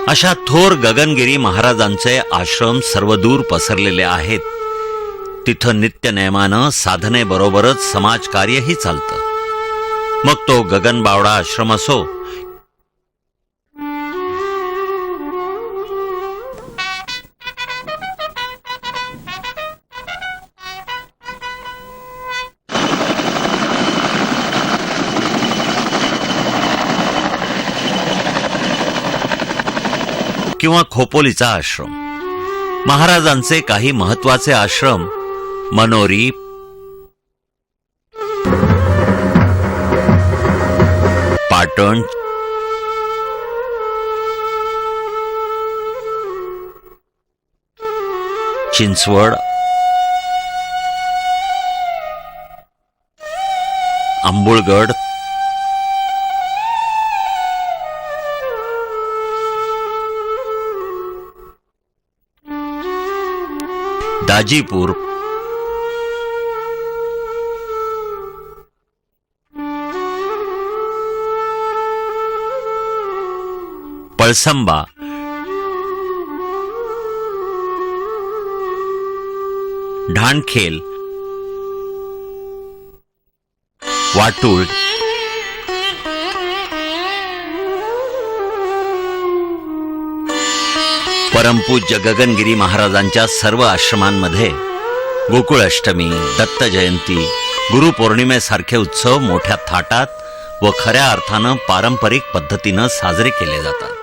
अशा थोर गगनगिरी महाराजांचे आश्रम सर्वदूर पसरलेले आहेत. तिथं नित्यनेमानं साधनेबरोबरच समाजकार्यही चालतं. मग तो गगनबावडा आश्रम असो किंवा खोपोलीचा आश्रम. महाराजांचे काही महत्वाचे आश्रम मनोरी, पाटण, चिंचवड, आंबुळगड, दाजीपूर, पळसंबा, ढाणखेल, वाटूळ, परमपूज्य गगनगिरी महाराजांच्या सर्व आश्रमांमध्ये गोकुळ अष्टमी, दत्त जयंती, गुरुपौर्णिमेसारखे उत्सव मोठ्या थाटात व खऱ्या अर्थानं पारंपरिक पद्धतीनं साजरे केले जातात.